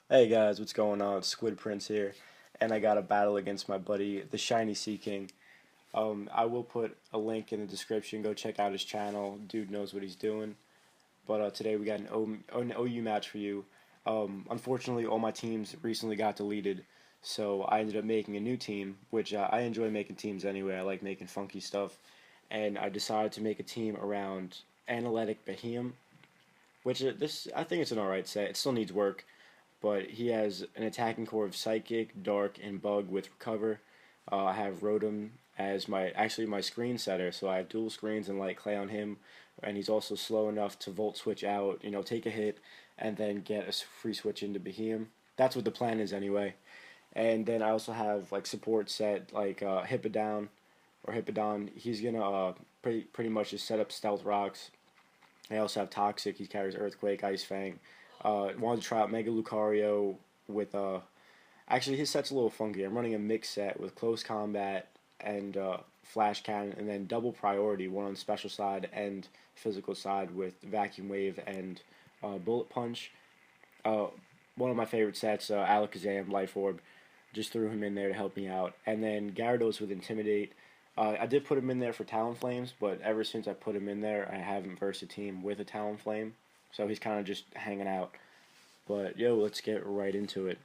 Hey guys, what's going on? Squid Prince here, and I got a battle against my buddy, TheShinySeaking. I will put a link in the description. Go check out his channel. Dude knows what he's doing. But today we got an OU match for you. Unfortunately, all my teams recently got deleted, so I ended up making a new team, which I enjoy making teams anyway. I like making funky stuff, and I decided to make a team around Analytic Behem, which I think it's an alright set. It still needs work, but he has an attacking core of Psychic, Dark, and Bug with Recover. I have Rotom as my screen setter, so I have dual screens and Light Clay on him, and he's also slow enough to Volt Switch out, take a hit, and then get a free switch into Behem. That's what the plan is anyway. And then I also have like support set like Hippowdon. He's gonna pretty much just set up Stealth Rocks. I also have Toxic. He carries Earthquake, Ice Fang. Wanted to try out Mega Lucario with actually his set's a little funky. I'm running a mix set with Close Combat and Flash Cannon, and then double priority, one on special side and physical side with Vacuum Wave and Bullet Punch. One of my favorite sets, Alakazam, Life Orb. Just threw him in there to help me out. And then Gyarados with Intimidate. I did put him in there for Talonflames, but ever since I put him in there, I haven't versed a team with a Talonflame. So he's kind of just hanging out. But, let's get right into it.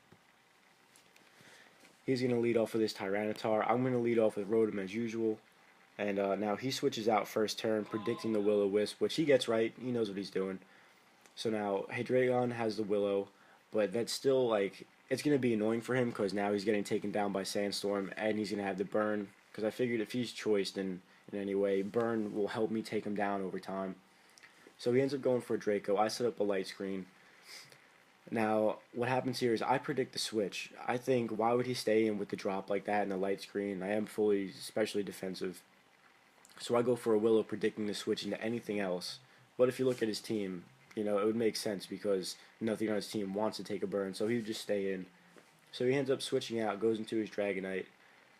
He's going to lead off with this Tyranitar. I'm going to lead off with Rotom as usual. And now he switches out first turn, predicting the Will-O-Wisp, which he gets right. He knows what he's doing. So now Hydreigon has the Willow, but that's still, it's going to be annoying for him because now he's getting taken down by Sandstorm, and he's going to have the Burn. Because I figured if he's choiced in any way, Burn will help me take him down over time. So he ends up going for a Draco. I set up a light screen. Now, what happens here is I predict the switch. I think, why would he stay in with the drop like that in a light screen? I am fully, especially defensive. So I go for a Willow, predicting the switch into anything else. But if you look at his team, it would make sense because nothing on his team wants to take a burn, so he would just stay in. So he ends up switching out, goes into his Dragonite,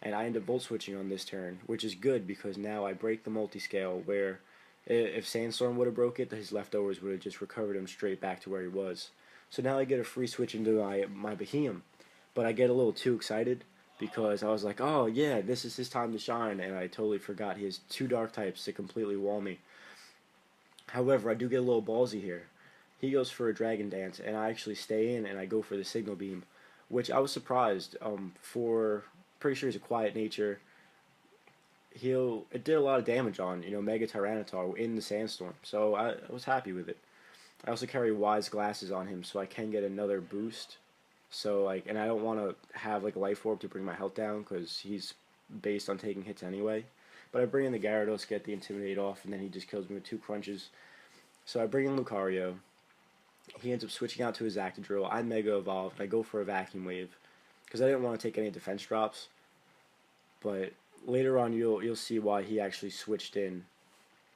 and I end up Volt Switching on this turn, which is good because now I break the multi-scale where if Sandstorm would have broke it, his leftovers would have just recovered him straight back to where he was. So now I get a free switch into my Behem, but I get a little too excited because I was like, oh yeah, this is his time to shine, and I totally forgot he has two Dark types to completely wall me. However, I do get a little ballsy here. He goes for a Dragon Dance, and I actually stay in and I go for the Signal Beam, which I was surprised. Pretty sure he's a quiet nature. It did a lot of damage on Mega Tyranitar in the Sandstorm, so I was happy with it. I also carry Wise Glasses on him, so I can get another boost. So and I don't want to have a Life Orb to bring my health down because he's based on taking hits anyway. But I bring in the Gyarados, get the Intimidate off, and then he just kills me with 2 crunches. So I bring in Lucario. He ends up switching out to his Actadrill. I Mega Evolve, and I go for a Vacuum Wave because I didn't want to take any defense drops. But later on, you'll see why he actually switched in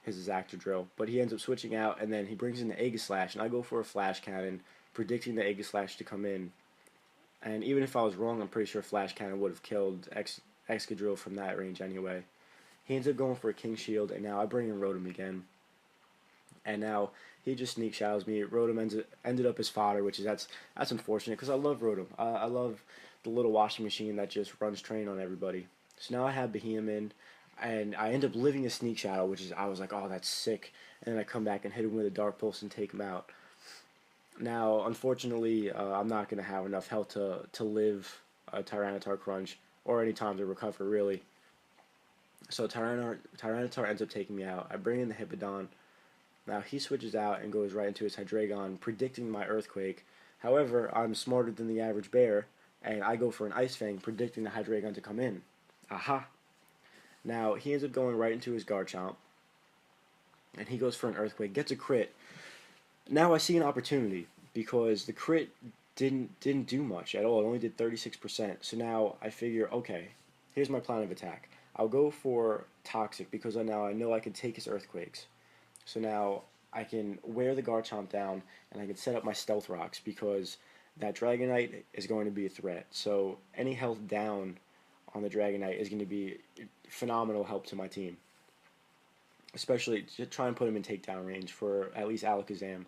his Actadrill. But he ends up switching out, and then he brings in the Aegislash, and I go for a Flash Cannon, predicting the Aegislash to come in. And even if I was wrong, I'm pretty sure Flash Cannon would have killed Excadrill from that range anyway. He ends up going for a King Shield, and now I bring in Rotom again. And now he just Sneak Shadows me. Rotom ended up as fodder, which is that's unfortunate because I love Rotom. I love the little washing machine that just runs train on everybody. So now I have Behem in, and I end up living a Sneak Shadow, which is I was like, oh, that's sick. And then I come back and hit him with a Dark Pulse and take him out. Now, unfortunately, I'm not going to have enough health to live a Tyranitar Crunch or any time to recover, really. So Tyranitar ends up taking me out. I bring in the Hippowdon. Now he switches out and goes right into his Hydreigon, predicting my Earthquake. However, I'm smarter than the average bear, and I go for an Ice Fang, predicting the Hydreigon to come in. Aha! Now he ends up going right into his Garchomp, and he goes for an Earthquake, gets a crit. Now I see an opportunity because the crit didn't do much at all. It only did 36%. So now I figure, okay, here's my plan of attack. I'll go for Toxic because now I know I can take his Earthquakes. So now I can wear the Garchomp down, and I can set up my Stealth Rocks because that Dragonite is going to be a threat. So any health down on the Dragonite is going to be phenomenal help to my team. Especially to try and put him in takedown range for at least Alakazam.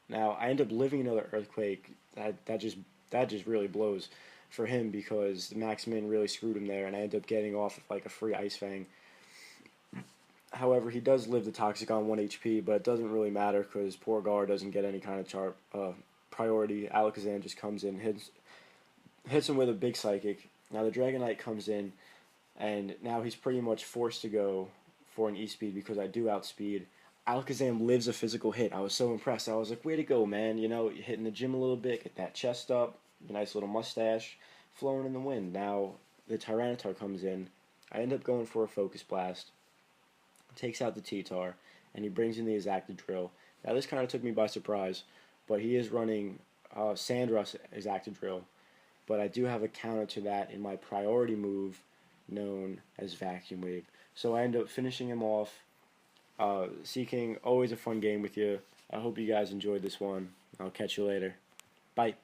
Now I end up living another Earthquake. That just really blows for him because the Max Min really screwed him there, and I end up getting off of like a free Ice Fang. However, he does live the Toxic on 1 HP, but it doesn't really matter because poor Gar doesn't get any kind of priority. Alakazam just comes in, hits him with a big Psychic. Now the Dragonite comes in, and now he's pretty much forced to go for an E-Speed because I do outspeed. Alakazam lives a physical hit. I was so impressed. I was like, way to go, man. You know, hitting the gym a little bit, get that chest up, your nice little mustache, flowing in the wind. Now the Tyranitar comes in. I end up going for a Focus Blast. Takes out the T-Tar, and he brings in the Exacta Drill. Now this kind of took me by surprise, but he is running Sandrus Exacta Drill. But I do have a counter to that in my priority move known as Vacuum Wave. So I end up finishing him off. Seaking, always a fun game with you. I hope you guys enjoyed this one. I'll catch you later. Bye.